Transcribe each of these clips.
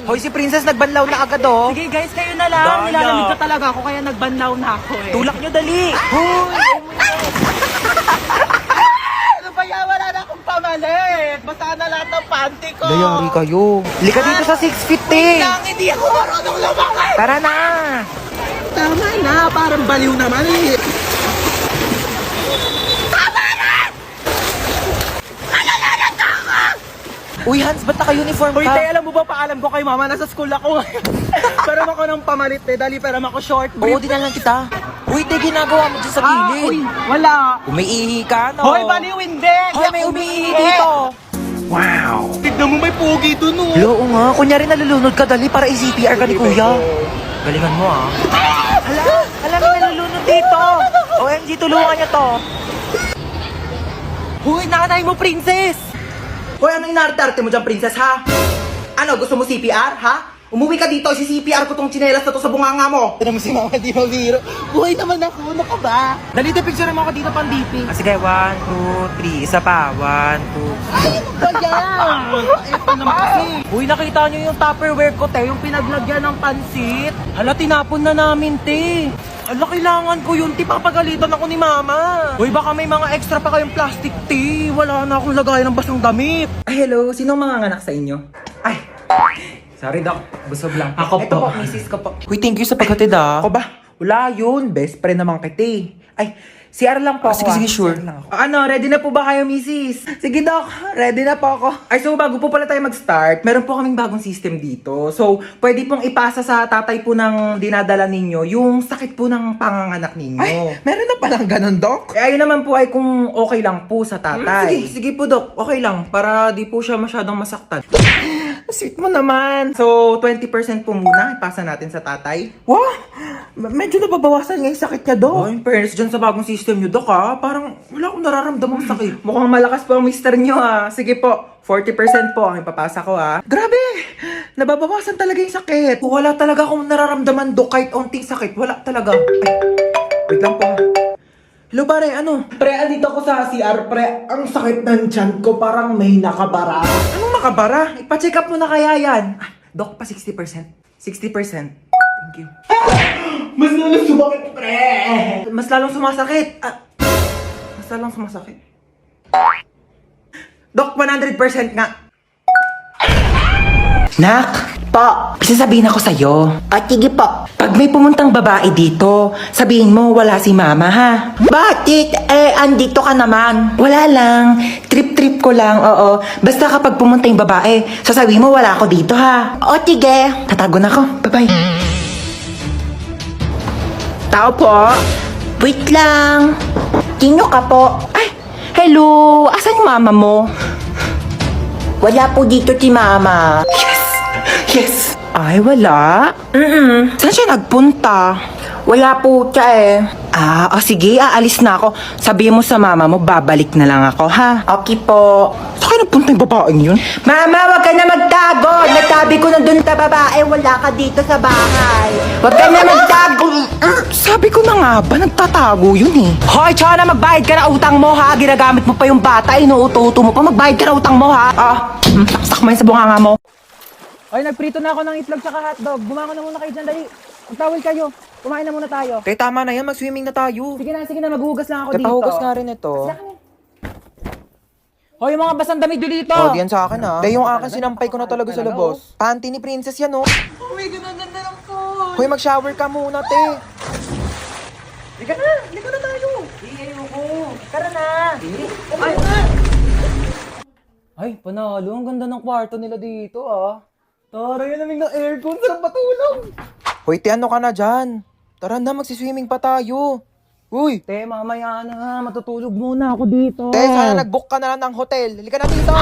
Hoy, si Princess nagbanlaw na agad, oh. Sige guys, kayo na lang. Daya. Nilalamig ko talaga ako kaya nagbanlaw na ako eh. Tulak nyo, dali. Hoy, Ano ba yan? Wala na akong pamalit. Basta na lahat ng panty ko. Dayari kayo. Lika dito sa 6 feet, eh. Lang, hindi ako marunong lumakad. Tara na. Tama na, parang baliw naman eh. Uy, Hans, ba't naka-uniform Uy, ka? te, alam mo ba, paalam ko kay mama, nasa school ako ngayon. Peram ako ng pamalit, te. Dali, peram ako short Oo, brief. dinalan kita. Uy, te, ginagawa mo dyan sa gilid. Uy, wala. Umiihi ka, no? Hoy, baliw, hindi. Hoy, may umiihi dito. Wow. Tignan mo, may pugi dun, oh. Oo nga, kunyari nalulunod ka, dali para i-CPR ka ni Kuya. Galingan mo, ah. Hala, may nalulunod dito. OMG, tulungan niyo to. Hoy, nakatay mo, princess. Hoy, ano inarte-arte mo dyan, princess, ha? Ano, gusto mo CPR, ha? Umuwi ka dito, si-CPR ko tong tsinelas na to sa bunganga mo. Ano mo si mama, di mabiro. Buhay naman ako, ano ka ba? Dali, te, picture mo ako dito pang DP. Ah, sige, 1, 2, 3. Isa pa. 1, 2. Ba yan? Ito naman kasi. Uy, nakita nyo yung Tupperware ko, te, yung pinaglagyan ng pansit. Hala, tinapon na namin, te. Hala, kailangan ko yun, te, papagalitan ako ni mama. Uy, baka may mga extra pa kayong plastic, te. Wala na akong lagayan ng basang damit. Ay, hello, sinong mga anak sa inyo? Ay, sorry, Doc. Busog lang. Ako Ito po. po, misis ko po. Uy, thank you sa paghatid, ah. Ako ba? Wala yun. Best friend naman kita. Ay, CR lang po ako. sige, sige, sure. CR lang ako. Ano, ready na po ba kayo, misis? Sige, Doc. Ready na po ako. Ay, so bago po pala tayo mag-start, meron po kaming bagong system dito. So, pwede pong ipasa sa tatay po ng dinadala ninyo yung sakit po ng panganganak ninyo. Ay, meron na palang ganun, Doc? Eh, ayun naman po ay kung okay lang po sa tatay. Sige po, Doc. Okay lang. Para di po siya masyadong masaktan. Sweet mo naman. So, 20% po muna ipasa natin sa tatay. Wow! Medyo nababawasan nga yung sakit niya, Doc. Oh, in fairness dyan sa bagong system niyo, Doc, ha? Parang wala akong nararamdamang sakit. Mukhang malakas po ang mister niyo, ha? Sige po, 40% po ang ipapasa ko, ha? Grabe! Nababawasan talaga yung sakit. Wala talaga akong nararamdaman, Doc, kahit onting sakit. Wala talaga. Ay, wait lang po, ha? Hello, pare, ano? Pre, andito ako sa CR, pre. Ang sakit ng tiyan ko, parang may nakabara. Anong nakabara? Ipa-check up mo na kaya yan. Ah, Doc, pa 60%. 60%. Thank you. Mas lalong sumakit, pre! Mas lalong sumasakit. Mas lalong sumasakit. Doc, 100% nga. Nak! Po, sasabihin ako sa'yo. O, sige po. Pag may pumuntang babae dito, sabihin mo wala si mama, ha? Bakit? Andito ka naman. Wala lang. Trip-trip ko lang, oo. Basta kapag pumunta yung babae, sasabihin mo wala ako dito, ha? O, sige. Tatago na ako. Bye-bye. Tao po. Wait lang. Sino ka po? Ay, hello. Asan yung mama mo? Wala po dito si mama. Yes. Ay, wala? Saan siya nagpunta? Wala po siya eh. Sige, aalis na ako. Sabihin mo sa mama mo, babalik na lang ako, ha? Okay po. Saan kayo nagpunta yung babaeng yun? Mama, wag ka na magtago. Nagsabi ko na dun sa babae, wala ka dito sa bahay. Wag ka na magtago. Sabi ko na nga ba, nagtatago yun eh. Hoy, tsaka na magbayad ka na utang mo, ha? Ginagamit mo pa yung bata, inuuto-uto mo pa. Magbayad ka na utang mo, ha? Saksak mo yun sa bunganga mo. Ay, nagprito na ako ng itlog tsaka hotdog. Bumangon na muna kayo dyan, dali. Magtawal kayo. Kumain na muna tayo. Te, tama na yan. Mag-swimming na tayo. Sige na, maghuhugas lang ako dito. Kapahugas nga rin ito. Hoy, yung mga basang damit nyo dito. Oh, diyan sa akin, ha? Te, yung akin sinampay ko na talaga sa labos. Panty ni Princess yan, oh. Oh my God, ang ganda ng phone. Hoy, mag-shower ka muna, te. Liga na tayo. Ayoko. Tara na. Ay, panalo. Ang ganda ng kwarto nila dito, ah. Tara, yun namin ng aircon. Sarap patulog. Hoy, te, ano ka na dyan? Tara na, magsiswimming pa tayo. Uy! Te, mamaya na. Matutulog muna ako dito. Te, sana nag-book ka na lang ng hotel. Halika na dito!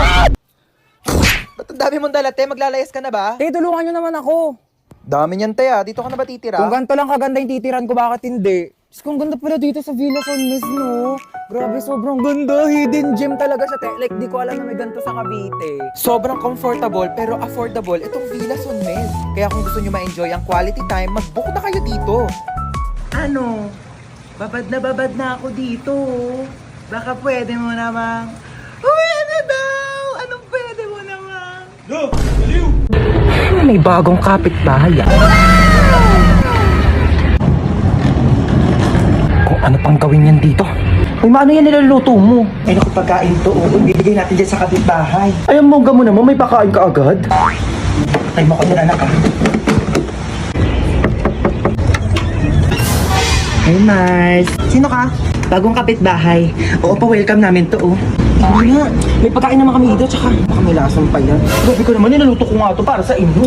Ba't ang dami mong dala, te? Maglalayas ka na ba? Te, tulungan nyo naman ako. Dami niyan, te, ah. Dito ka na ba titira? Kung ganito lang kaganda yung titiran ko, bakit hindi? Diyos, kung ganda pala dito sa Villa San Mes, no? Grabe, sobrang ganda. Hidden gem talaga siya, te. Like, di ko alam na may ganito sa Cavite. Sobrang comfortable pero affordable itong Villa San Mes. Kaya kung gusto nyo ma-enjoy ang quality time, mag-book na kayo dito. Ano? Babad na ako dito. Baka pwede mo namang... Pwede daw! Anong pwede mo namang? may bagong kapitbahay ah. Kung ano pang gawin yan dito. Uy, maano yan niluluto mo? Ay naku, pagkain to. Bibigay natin dyan sa kapitbahay. Ay, ang mongga mo naman, may pakain ka agad. Ay mo ko dyan, anak, Hey, Mars. Sino ka? Bagong kapitbahay. Oo po, welcome namin to, oh. Hindi nga, may pagkain naman kami dito, tsaka baka may lasang pa yan. Grabe ko naman, nilaluto ko nga ito para sa inyo.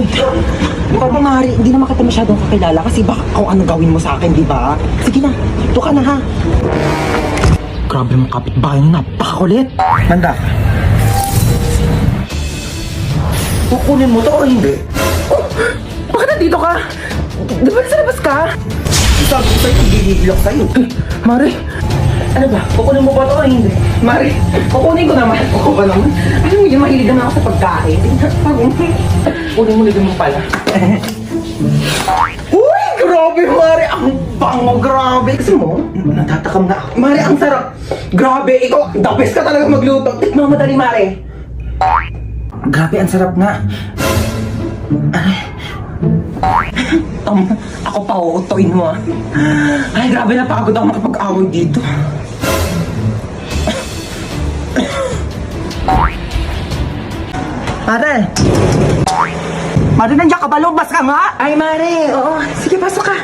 Di ba, Mari, hindi naman kita masyadong kakilala kasi baka kung ano gawin mo sa akin, di ba? Sige na, ito ka na ha. Grabe mong kapitbahay na, napakakulit. Manda. Kukunin mo to o hindi? Oh, bakit nandito ka? Di ba nasa labas ka? Sabi ko sa'yo, gigilok sa'yo. Mari, ano ba? Kukunin mo ba ito o hindi? Mari, kukunin ko naman. Kukunin ba naman? Alam mo yun, mahilig naman ako sa pagkain. Kunin mo na mo pala. Uy, grabe, Mari. Ang bango, grabe. Kasi mo, natatakam na ako. Mari, ang sarap. Grabe, ikaw, the best ka talaga magluto. Tikman mo dali, Mari. Grabe, ang sarap nga. Ako pa, uutoin mo ah. Ay, grabe, napagod ako makapag-away dito. Mare! Mare, nandiyan ka ba? Lumabas ka nga! Ay, Mare, oo. Sige, pasok ka.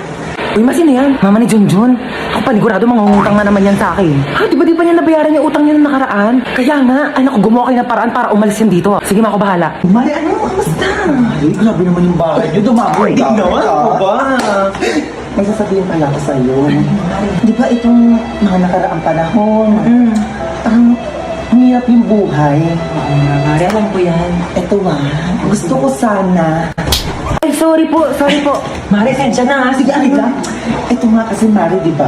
Uy, masino yan? Mama ni Junjun. Ako panigurado, mangungutang na naman yan sa akin. Ha, di ba niya nabayaran yung utang niya nung nakaraan? Kaya nga, ay naku, gumawa kayo ng paraan para umalis yan dito. Sige, ako bahala. Mare, ano? Kamusta? Ay, grabe naman yung bahay niyo. Dumagoy Hindi naman, ako ba? May sasabihin pala ako sa'yo. Di ba itong mga nakaraang panahon, ang hirap yung buhay. Oo nga, Mare, alam ko yan. Ito gusto ko sana. Ay, sorry po. Mare, sensya na ha. Sige, arid lang. Ito nga kasi, Mare, di ba?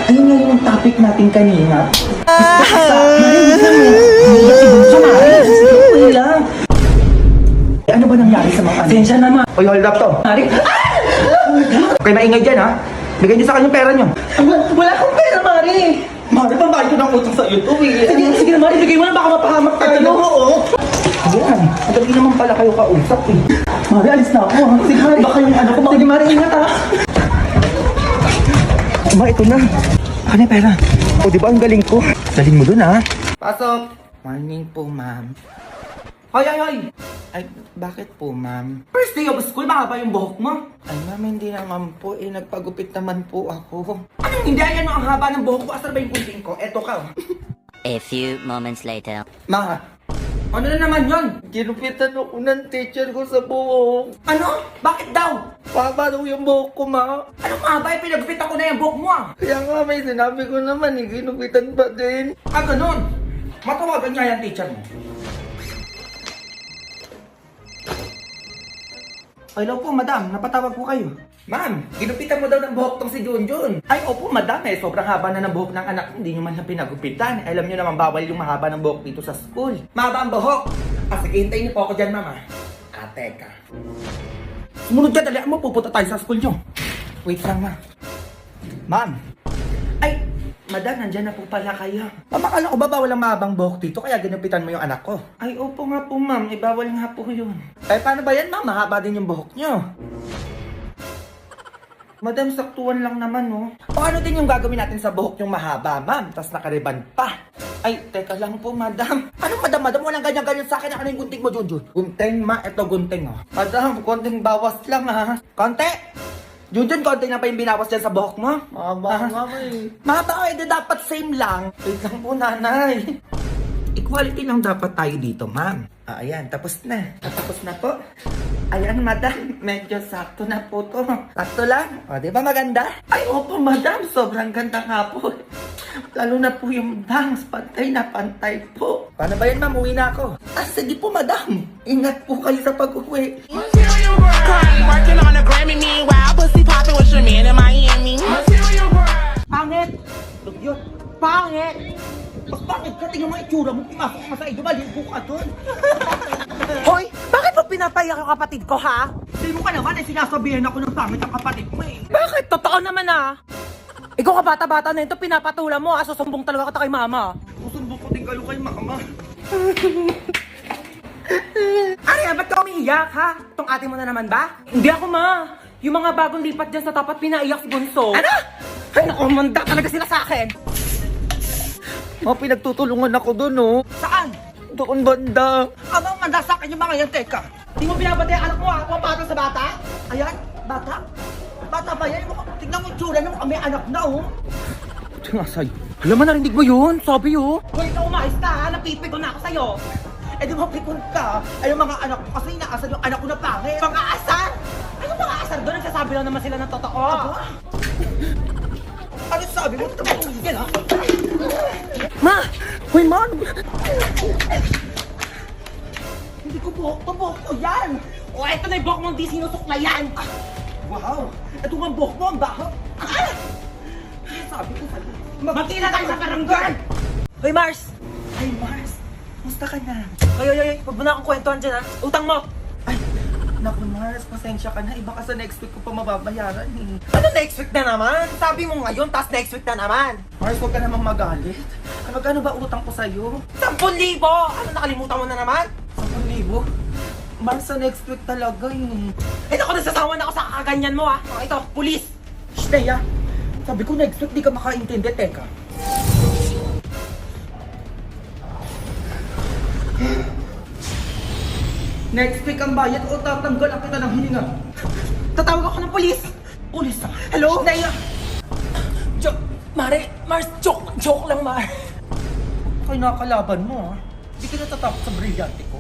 Ayun nga yung topic natin kanina. Mare, gusto mo. Ayun lang. Ano ba nangyari sa mga ano? Sensya naman. Uy, hold up to. Mare, Okay, maingay dyan ha. Bigay niyo sa kanya yung pera niyo. wala akong pera, Mare. Mare, pambayad ko ng utang sa iyo to eh. Sige na, Mare, bigay mo na, baka mapahamak tayo. Oo. Ayan, madali naman pala kayo kausap eh. Mare, alis na ako ha. Sige, Mare, baka yung ano ko. Sige, Mare, ingat ha. Ma, ito na. Ano yung pera? O, di ba ang galing ko? Galing mo dun ha. Pasok. Morning po, ma'am. Hoy, hoy, hoy. Ay, bakit po, ma'am? First day of school, mahaba yung buhok mo. Ay, ma'am, hindi naman po. Nagpagupit naman po ako. Anong hindi? Ayan ang haba ng buhok ko. Asal ba yung kunting ko? Eto ka. oh. A few moments later. Ma, Ano na naman yun? ginupitan ako ng teacher ko sa buhok. Ano? Bakit daw? Papa daw yung buhok ko, ma. Anong mahaba? Pinagpitan ko na yung buhok mo ah. Kaya nga, may sinabi ko naman, ginupitan pa din. Ah, ganun. Matawagan niya yung teacher mo. Hello po, madam. Napatawag po kayo. Ma'am, ginupitan mo daw ng buhok tong si Junjun. Ay, opo, madam eh. Sobrang haba na ng buhok ng anak ko. Hindi nyo man na pinagupitan. Alam nyo naman, bawal yung mahaba ng buhok dito sa school. Mahaba ang buhok. Ah, sige, hintayin niyo po ako dyan, mama. Ah, teka. Sumunod ka, dali mo. Pupunta tayo sa school nyo. Wait lang, ma. Ma'am. Ay, madam, nandyan na po pala kayo. Ma'am, akala ko ba bawal ang mahabang buhok dito? Kaya ginupitan mo yung anak ko. Ay, opo nga po, ma'am. Eh, bawal nga po yun. Ay, paano ba yan, ma'am? Mahaba din yung buhok nyo. Madam, saktuan lang naman, no? O ano din yung gagawin natin sa buhok yung mahaba, ma'am? Tapos nakariban pa. Ay, teka lang po, madam. Anong madam? Walang ganyan-ganyan sa akin. Ano yung gunting mo, Junjun? Gunting, ma. Ito, gunting, oh. Madam, konting bawas lang, ha? Konti? Junjun, konti na pa yung binawas dyan sa buhok mo? Mahaba nga, eh. Mahaba, eh, dapat same lang. Wait lang po, nanay. Equality lang dapat tayo dito, ma'am. Ah, ayan, tapos na. Tapos na po. Ayan, madam, medyo sakto na po to. Sakto lang. O, di ba maganda? Ay, opo, madam, sobrang ganda nga po. Lalo na po yung bangs, pantay na pantay po. Paano ba yan, ma'am? Uwi na ako. Ah, sige po, madam. Ingat po kayo sa pag-uwi. Working on a Grammy, meanwhile, pussy popping with your man in Miami. Pangit! Dugyot! Pangit! Mas pangit ka, tingnan mo itsura mo, pumasok ka sa iyo, maligo ka doon. Hoy, bakit mo pinapayak yung kapatid ko, ha? Hindi mo ka naman, sinasabihan ako ng pangit ang kapatid mo eh. Bakit? Totoo naman, ah. Ikaw ka bata-bata na ito, pinapatula mo, Susumbong talaga kita kay mama. Susumbong ko din kayo kay mama. Arya, ba't ka umiiyak, ha? Tong ate mo na naman ba? Hindi ako, ma. Yung mga bagong lipat dyan sa tapat, pinaiyak si Bunso. Ano? Ay, naku, manda talaga sila sa akin. Pinagtutulungan ako doon, oh. Saan? Doon banda. Ano manda sa akin yung mga yan, teka? Di mo binabati ang anak mo, ha? Kung bata sa bata? Ayan, bata. Bata ba yan? Tignan mo yung tsura mo, may anak na, oh. Ito nga sa'yo. Alam mo, narinig mo yun? Sabi, oh. Hoy, ikaw umayos ka, ha? Napipigon na ako sa'yo. Eh di mo pikon ka. Ay yung mga anak ko kasi inaasar yung anak ko na pangit. Mga asar! Ano mga asar doon? Nagsasabi lang naman sila ng totoo. Ano sabi mo? Tumigil, ha? Ma! Hoy, ma! Hindi ko buhok ko yan. O, eto na yung buhok mong di sinusuklayan. Wow. Ito nga buhok mo, ang baho. Ah! Sabi ko sa'yo. Magkila tayo sa barangay! Hoy, Mars! Ay, Mars. Musta ka na? Ay, huwag mo na akong kwentuhan dyan, ha? Utang mo! Ay, naku Mars, pasensya ka na. Iba ka sa next week ko pa mababayaran eh. Ano next week na naman? Sabi mo ngayon, tas next week na naman. Mars, huwag ka namang magalit. Magkano ba utang ko sa'yo? 10,000! Ano nakalimutan mo na naman? 10,000? Mars, sa next week talaga eh. Eh naku, nasasawa na ako sa kakaganyan mo ha. Oh, ito, pulis. Shh, Teya. Sabi ko next week di ka makaintindi. Teka. Next week ang bayad o tatanggal ang kita ng hininga. Tatawag ako ng pulis. Pulis na. Hello? Teya! Mars, joke lang, Mar. Kaya nakakalaban mo ha. Hindi ka natatakot sa brilyante ko.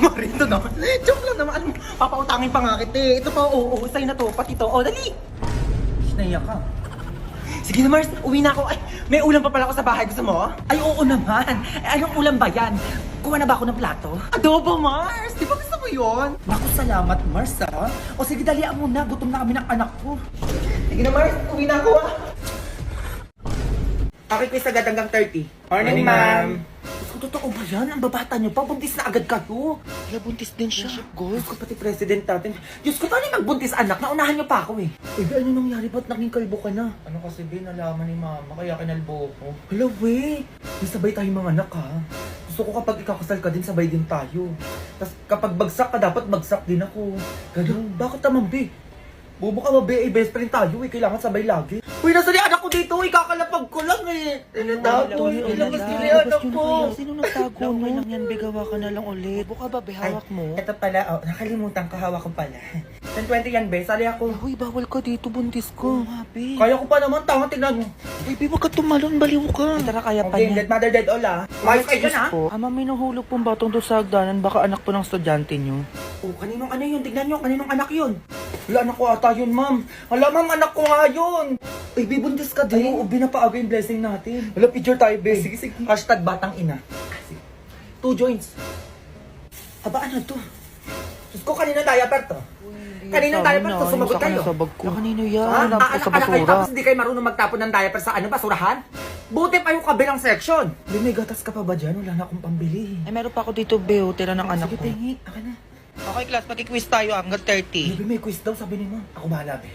Marito naman. Joke lang naman. Anong papautangin pa nga kita eh. Ito pa, oo, sa'yo na to. Pati to. Oh, dali. Shh, Teya ka. Sige na, Mars. Uwi na ako. Ay, may ulam pa pala ako sa bahay. Gusto mo? Ay, oo naman. Eh, anong ulam ba yan? Kuha na ba ako ng plato? Adobo, Mars. Di ba gusto mo yun? Naku, salamat Mars ha. O sige, dalian mo na. Gutom na kami ng anak ko. Sige na, Mars. Uwi na ako ah. Okay, quiz agad hanggang 30. Morning, ma'am. Diyos ko, totoo ba yan? Ang babata niyo pa, buntis na agad kayo. Kaya buntis din siya. Diyos ko, pati president natin. Diyos ko, paano yung magbuntis anak? Naunahan niyo pa ako eh. Eh, ano nangyari? Ba't naging kalbo ka na? Ano kasi, Ben, nalaman ni mama, kaya kinalbo ko. Hala, we. May sabay tayong mga anak, ha? Gusto ko kapag ikakasal ka din, sabay din tayo. Tapos kapag bagsak ka, dapat bagsak din ako. Ganun. Bakit naman, be? Bobo ka ba, be? Eh, best friend tayo eh. Kailangan sabay lagi. Uy, nasa ni anak ko dito eh. Kakalapag ko lang eh. Tinatato eh. Ilabas nila yung anak ko. Sino nagtago no? Okay lang yan, bigawa ka na lang ulit. Buka ba, behawak mo? Ito pala, oh, nakalimutan ko, hawak ko pala. 10-20 yan, be. Sali ako. Uy, bawal ka dito, buntis ko. Happy. Kaya ko pa naman, tanga, tingnan mo. Baby, wag ka tumalon, baliw ka. Tara, kaya pa Okay, niya. let mother dead all ah. Mayos kayo dyan ah. Ama, may nahulog pong batong doon sa hagdanan. Baka anak po ng estudyante nyo. Oh, kaninong ano yun? Tignan nyo, kaninong anak yun? Wala, anak ko ata yun, ma'am. Hala, ma'am, anak ko nga yun. Ay, be, buntis ka din. Ay, oo, binapaaga yung blessing natin. Wala, picture tayo, be. Sige, sige. Hashtag batang ina. 2 joints. Aba, ano to? Diyos ko, kaninong diaper to? Kaninong diaper to? Sumagot kayo. Sa bag ko. Kanino yan? Ha? Alam ko sa Anak kayo, basura. tapos hindi kayo marunong magtapon ng diaper sa ano, basurahan? Buti pa yung kabilang section. Be, may gatas ka pa ba dyan? Wala na akong pambili. Ay, meron pa ako dito, Beo. Tira ng anak Sige, ko. tingi. Akin na. Okay, class. Pag-quiz tayo hanggang 30. Baby, may quiz daw, sabi ni ma'am. Ako bahala, be.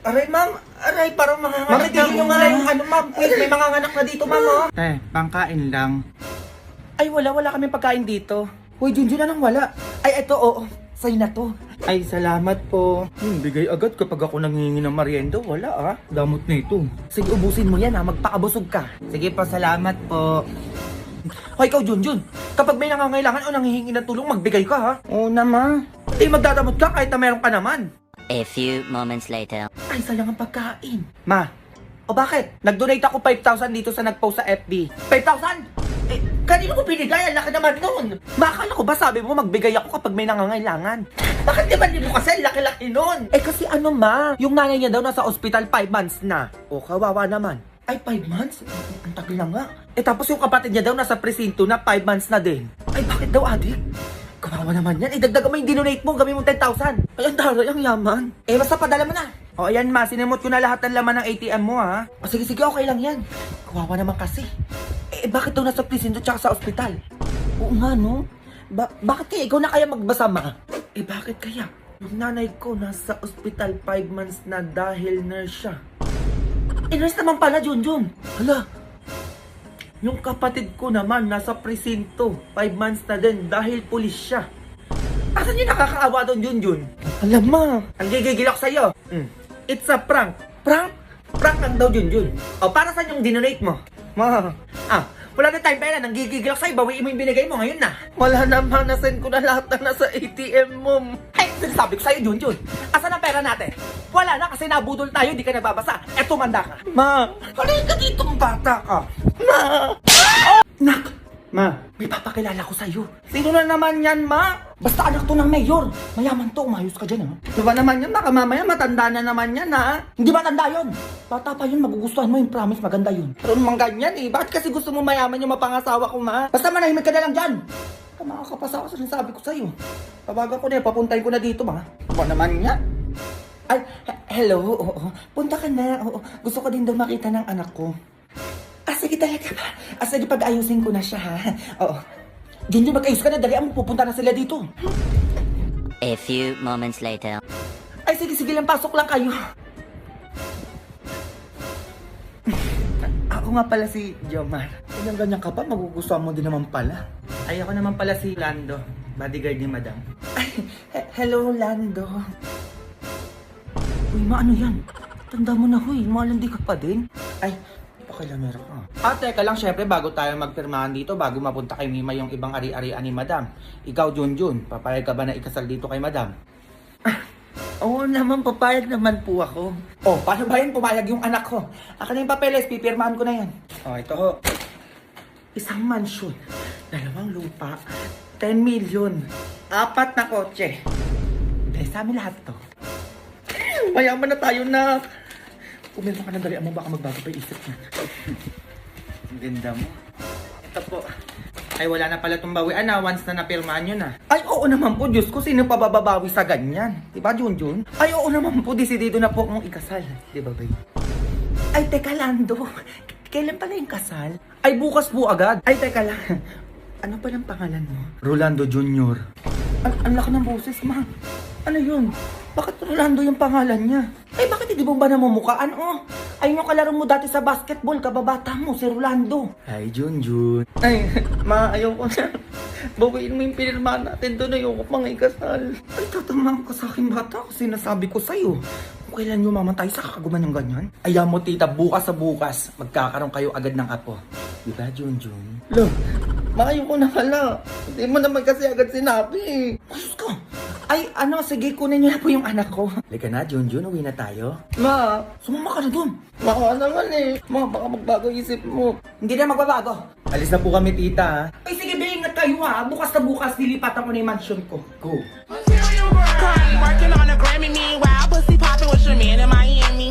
Aray, ma'am. Aray, parang manganganak na yung nga yung ano, ma'am. Quiz, may manganganak na dito, ma'am, oh. Pangkain lang. Ay, wala kami pagkain dito. Hoy, Junjun, anong wala? Ay, eto, oo. Sa'yo na to. Ay, salamat po. Bigay agad kapag ako nangingi ng merienda. Wala, ah. Damot na ito. Sige, ubusin mo yan, ha. Magpakabusog ka. Sige po, salamat po. Hoy, ikaw, Junjun. Kapag may nangangailangan o nanghihingi ng tulong, magbigay ka, ha. Oo naman. Hindi magdadamot ka kahit na meron ka naman. A few moments later. Ay, sayang ang pagkain. Ma, o bakit? Nag-donate ako 5,000 dito sa nag-post sa FB. 5,000? Eh, kanino ko binigay? Ang laki naman nun. Bakala ko ba sabi mo magbigay ako kapag may nangangailangan? Bakit di ba mo kasi laki-laki nun? Eh kasi ano ma, yung nanay niya daw nasa ospital 5 months na. O kawawa naman. Ay, 5 months? Ang tagal na nga. Eh tapos yung kapatid niya daw nasa presinto na 5 months na din. Ay, bakit daw adik? Kawawa naman yan. Idagdag mo yung dinonate mo. Gawin mo 10,000. Ay, ang daray, ang yaman. Eh, basta padala mo na. O, ayan ma. Sinimot ko na lahat ng laman ng ATM mo, ha. O, sige, okay lang yan. Kawawa naman kasi. Eh, bakit daw nasa presinto tsaka sa ospital? Oo nga, no? Bakit kaya? Ikaw na kaya magbasa, ma? Eh, bakit kaya? Yung nanay ko nasa ospital 5 months na dahil nurse siya. Eh, nurse naman pala, Junjun. Hala. Yung kapatid ko naman, nasa presinto. 5 months na din dahil pulis siya. Asan yung nakakaawa doon, Junjun? Alam mo, ang gigigil ako sa'yo. It's a prank. Prank? Prank lang daw, Junjun. O, para saan yung dinonate mo? Wala na tayong pera. Nang gigigil ako sa'yo. Bawiin mo yung binigay mo ngayon na. Wala naman. Nasend ko na lahat na nasa ATM mo. Ay, sinasabi ko sa'yo, Junjun. Asan ang pera natin? Wala na kasi nabudol tayo. Di ka nagbabasa. Eto, manda ka. Ma, halika ka dito, bata ka. Ma! Nak! Ma, may papakilala ko sa'yo. Sino na naman yan, Ma? Basta anak to ng mayor. Mayaman to, umayos ka dyan, ha? Diba naman yan, baka mamaya matanda na naman yan, ha? Hindi matanda yun. Bata pa yun, magugustuhan mo yung promise, maganda yun. Pero naman ganyan, eh. Bakit kasi gusto mo mayaman yung mapangasawa ko, Ma? Basta manahimik ka na lang dyan. Makakapasa ako sa sinasabi ko sa'yo. Tawagan ko na, papuntahin ko na dito, Ma. Diba naman yan? Ay, hello, oo. Punta ka na, oo. Gusto ko din daw makita ng anak ko. Sige talaga ba? Sige, pag-ayusin ko na siya, ha? Oo. Junjun, mag-ayos ka na. Dali mo, pupunta na sila dito. A few moments later. Ay, sige lang. Pasok lang kayo. Ako nga pala si Jomar. Ganyan ka pa, magugustuhan mo din naman pala. Ay, ako naman pala si Lando. Bodyguard ni Madam. Ay, hello, Lando. Uy, ano yan? Tanda mo na, huy. Malandi ka pa din. Ay, pakilamero ka. Teka lang, syempre, bago tayo magpirmahan dito, bago mapunta kay Mima yung ibang ari-arian ni Madam. Ikaw, Junjun, papayag ka ba na ikasal dito kay Madam? Oo naman, papayag naman po ako. Oh, paano ba yun? Pumayag yung anak ko. Akin na yung papeles, pipirmahan ko na yan. Oh, ito ho. Isang mansyon, 2 lupa, 10 million, 4 na kotse. Dahil sa amin lahat to. Mayaman na tayo na. Pumirma ka ng dali mo, baka magbago pa yung isip niya. Ang ganda mo. Ito po. Ay, wala na pala itong bawian na once na napirmahan nyo na. Ay, oo naman po, Diyos ko, sino pa bababawi sa ganyan? Diba, Junjun? Ay, oo naman po, desidido na po akong ikasal. Diba, babe? Ay, teka, Lando. Kailan pala yung kasal? Ay, bukas po agad. Ay, teka lang. Ano pa ng pangalan mo? Rolando Jr. Ang laki ng boses, ma. Ano yun? Bakit Rolando yung pangalan niya? Ay, bakit hindi mo ba namumukhaan? Oh, ayun yung kalaro mo dati sa basketball, kababata mo, si Rolando. Ay, Junjun. Ay, ma, ayoko na. Bawiin mo yung pinirmahan natin doon, ayoko pang ikasal. Ay, tatamaan ka sa akin, bata, kasi sinasabi ko sa'yo. Kung kailan yung mamatay sa kakaguman ng ganyan? Ayaw mo, tita, bukas sa bukas, magkakaroon kayo agad ng apo. Diba, Junjun? Lo, ma, ayoko na pala. Hindi mo naman kasi agad sinabi. Mayos ka. Ay, sige, kunin niyo na po yung anak ko. Lika na, Junjun, uwi na tayo. Ma, sumama ka na dun. Ma, naman eh. Ma, baka magbago isip mo. Hindi na magbabago. Alis na po kami, tita, ha? Ay, sige, ingat kayo, ha? Bukas na bukas, nilipatan ko na yung mansion ko. Go. Crying, working on a Grammy. Meanwhile, pussy popping with your man in Miami.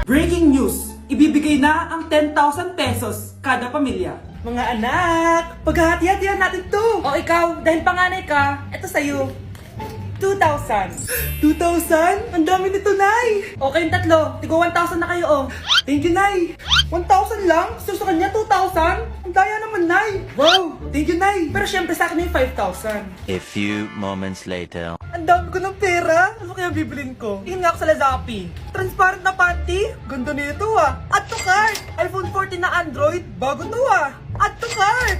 Breaking news! Ibibigay na ang 10,000 pesos kada pamilya. Mga anak, paghahati-hatihan natin to. O ikaw, dahil panganay ka, eto sa'yo. 2,000. 2,000? Ang dami nito, Nay. O kayong tatlo, tigo 1,000 na kayo, oh. Thank you, Nay. 1,000 lang? Gusto sa kanya, 2,000? Ang daya naman, Nay. Wow, thank you, Nay. Pero syempre sa akin yung 5,000. A few moments later. Ang dami ko ng pera. Ano kaya bibilin ko? Tingin nga ako sa Lazappi. Transparent na panty? Ganda nito, ah. Add to cart. iPhone 14 na Android, bago to ah. Add to cart.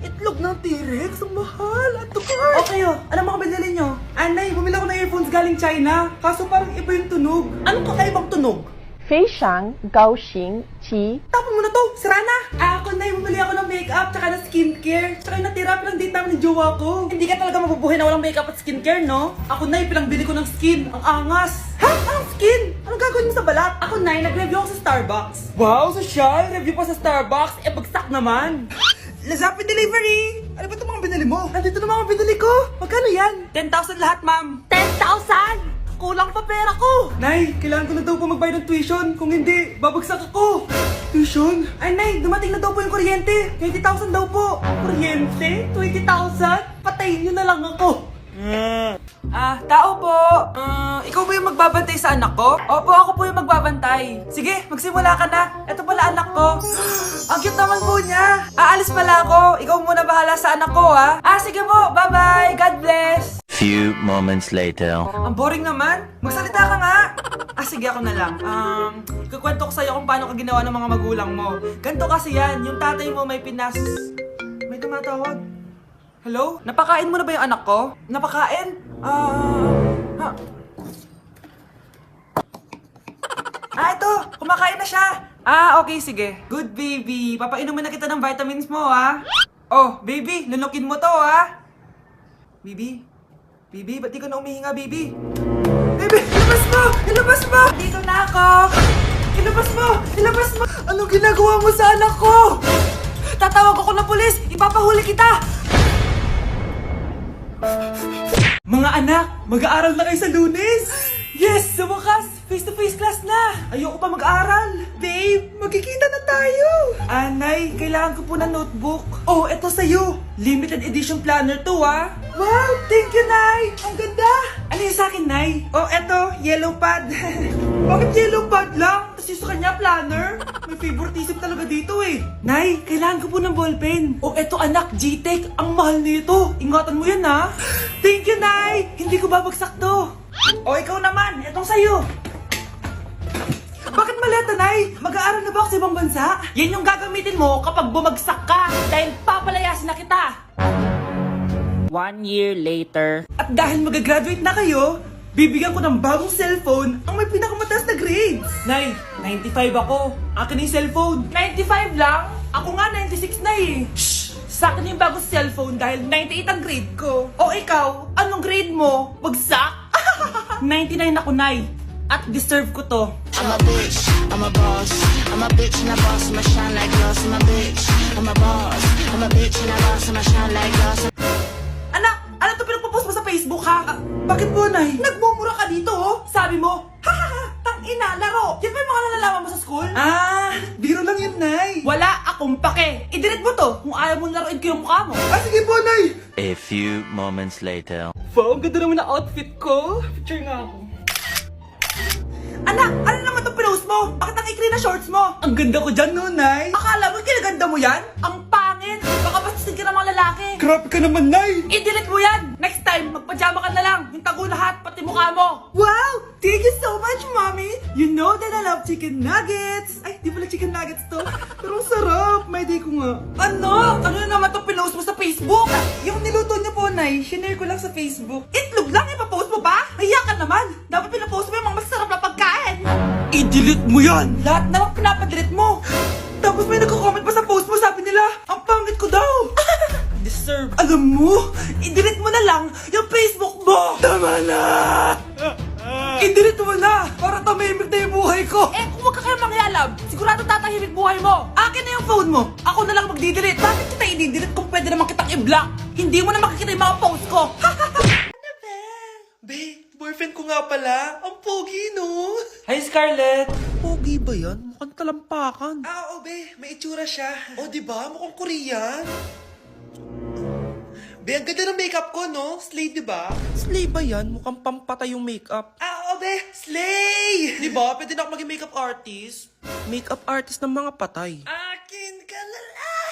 Itlog ng T-Rex, ang mahal. Add to cart. Okay oh, ano mga binili nyo? Anay, bumili ako ng earphones galing China. Kaso parang iba yung tunog. Anong kakaibang tunog? 非常高兴其 Tapon mo na to, sira na! Ako na, bumili ako ng makeup, tsaka ng skincare, tsaka yung natira pinang-date namin ng jowa ko. Hindi ka talaga mabubuhay na walang makeup at skincare, no? Ako na, pinang-bili ko ng skin, ang angas. Ha? Anong skin? Anong gagawin mo sa balat? Ako na, nag-review ako sa Starbucks. Wow, social! Review pa sa Starbucks, bagsak naman. Lazapin delivery. Ano ba itong mga binili mo? Nandito na mga binili ko. Magkano yan? 10,000 lahat, ma'am. 10,000? Kulang pa pera ko! Nay, kailangan ko na daw po magbayad ng tuition. Kung hindi, babagsak ako. Tuition? Ay, Nay, dumating na daw po yung kuryente. 20,000 daw po. Kuryente? 20,000? Patayin niyo na lang ako. Tao po. Ikaw ba yung magbabantay sa anak ko? Opo, ako po yung magbabantay. Sige, magsimula ka na. Ito pala anak ko. Ang cute naman po niya. Aalis pala ako. Ikaw muna bahala sa anak ko, ha? Sige po. Bye-bye. God bless. few moments later. Ang boring naman. Magsalita ka nga. Sige ako na lang. Kukwento ko sa'yo kung paano ka ginawa ng mga magulang mo. Ganto kasi yan. Yung tatay mo may May tumatawag. Hello? Napakain mo na ba yung anak ko? Napakain? Ito! Kumakain na siya! Okay, sige. Good, baby. Papainumin na kita ng vitamins mo, ha? Oh, baby, lunukin mo to, ha? Baby? Baby, ba't di ka na umihinga, baby? Baby, ilabas mo! Ilabas mo! Dito na ako! Ilabas mo! Ilabas mo! Anong ginagawa mo sa anak ko? Tatawag ako ng pulis! Ipapahuli kita! Mga anak, mag-aaral na kayo sa Lunes! Yes! Sa wakas! Face-to-face class na! Ayoko pa mag-aaral! Babe, magkikita na tayo! Anay, kailangan ko po ng notebook. Oh, eto sa'yo! Limited edition planner to, ah! Wow! Thank you, Nay! Ang ganda! Ano yung sa'kin, Nay? Oh, eto, yellow pad. Bakit yellow pad lang? Tapos yung sa kanya, planner? May favoritism talaga dito eh. Nay, kailangan ko po ng ballpen. Oh, eto anak, G-Tech. Ang mahal nito. Ingatan mo yan, ha? Thank you, Nay! Hindi ko babagsak to. Oh, ikaw naman. Etong sa'yo. Bakit maleta, Nay? Mag-aaral na ba ako sa ibang bansa? Yan yung gagamitin mo kapag bumagsak ka. Dahil papalayasin na kita. 1 year later. At dahil mag-graduate na kayo, bibigyan ko ng bagong cellphone ang may pinakamataas na grades. Nay, 95 ako. Akin na yung cellphone. 95 lang? Ako nga 96 na eh. Shh! Sa akin yung bagong cellphone dahil 98 ang grade ko. O ikaw, anong grade mo? Bagsak? 99 ako, Nay. At deserve ko to. I'm a bitch, I'm a boss. I'm a bitch and a boss, I'ma shine like gloss. I'm a bitch, I'm a boss. I'm a bitch and a boss, I'ma shine like gloss. Anak, ano to pinagpo-post mo sa Facebook, ha? Bakit po, Nay? Nagmumura ka dito, oh. Sabi mo, tang-ina, laro. Yan ba yung mga nalalaman mo sa school? Biro lang yun, Nay. Wala akong pake. I-delete mo to kung ayaw mo laruin ko yung mukha mo. Sige po, Nay. A few moments later. Wow, ang ganda naman na outfit ko. Picture nga ako. Anak, ano naman itong pinost mo? Bakit ang ikli na shorts mo? Ang ganda ko dyan, no, Nay. Akala mo kinaganda mo yan? Ang pangit. Baka bastasin ka ng mga lalaki. Grabe ka naman, Nay. I-delete mo yan. Next time, magpajama ka na lang. Yung tago lahat, pati mukha mo. Wow! Thank you so much, Mommy. You know that I love chicken nuggets. Ay, di pala chicken nuggets to. Pero ang sarap. May di ko nga. Ano? Ano na naman itong pinost mo sa Facebook? Yung niluto niyo po, Nay, shinare ko lang sa Facebook. Itlog lang, ipapost mo pa? Nahiya ka naman. Dapat pinapost mo yung mga masarap na pagkain. I-delete mo yan. Lahat naman pinapadelete mo. Tapos may nagko-comment pa sa post mo, sabi nila, ang pangit ko daw. Deserve. Alam mo, i-delete mo na lang yung Facebook mo. Tama na. I-delete mo na para tumimik na yung buhay ko. Eh, kung wag ka kayo mangyalab, sigurado tatahimik buhay mo. Akin na yung phone mo. Ako na lang magdi-delete. Bakit kita i-delete kung pwede naman kitang i-block? Hindi mo na makikita yung mga post ko. Be, boyfriend ko nga pala. Ang pogi, no? Hi, Scarlett. Pogi ba yan? Mukhang talampakan. Oo, be. May itsura siya. O, diba? Mukhang Korean. Be, ang ganda ng makeup ko, no? Slay, diba? Slay ba yan? Mukhang pampatay yung makeup. Oo, be. Slay! Diba? Pwede na ako maging makeup artist. Makeup artist ng mga patay. Akin ka na lang.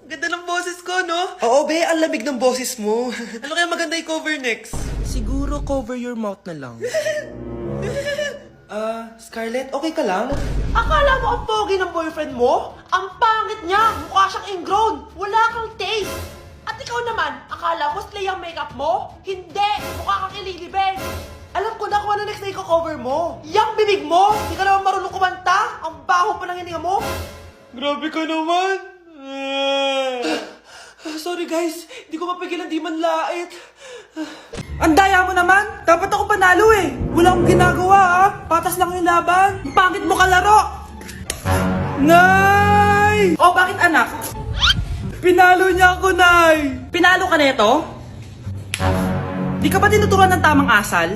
Ganda ng boses ko, no? Oo, be. Ang lamig ng boses mo. Ano kaya maganda i-cover next? Siguro cover your mouth na lang. Scarlett, okay ka lang? Akala mo ang pogi ng boyfriend mo? Ang pangit niya! Mukha siyang ingrown! Wala kang taste! At ikaw naman, akala mo slay ang makeup mo? Hindi! Mukha kang ililibig! Alam ko na kung ano next na i-cover mo. Yang bibig mo! Hindi ka naman marunong kumanta! Ang baho pa ng hininga mo! Grabe ka naman! Sorry guys, hindi ko mapigilan di man lait. Ang daya mo naman! Dapat ako panalo eh! Wala akong ginagawa ah! Patas lang yung laban! Ang pangit mo kalaro! Nay! Oh, bakit anak? Pinalo niya ako, Nay! Pinalo ka neto? Di ka ba tinuturuan ng tamang asal?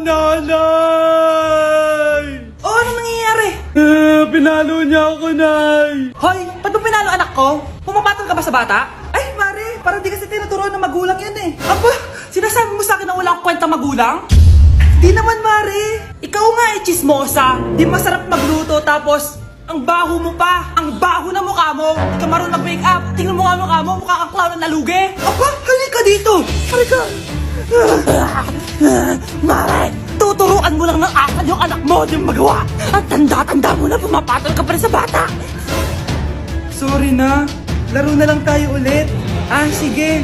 Nanay! Oh, ano nangyayari? Pinalo niya ako, Nay! Hoy, ba't mo pinalo anak ko? Pumapatol ka ba sa bata? Ay, Mare, parang di kasi tinuturuan ng magulang yan eh. Aba, sinasabi mo sa akin na wala akong kwenta magulang? Di naman, Mare. Ikaw nga eh, chismosa. Di masarap magluto tapos ang Ang baho mo pa! Ang baho na mukha mo! Hindi ka marunong mag-make up! Tingnan mo nga mukha mo! Mukha kang clown na nalugi! Aba, halika dito! Halika! Mare! Tuturuan mo lang ng asal yung anak mo! Hindi mo magawa! At tanda-tanda mo na pumapatol ka pa rin sa bata! Sorry na. Laro na lang tayo ulit. Ah, sige.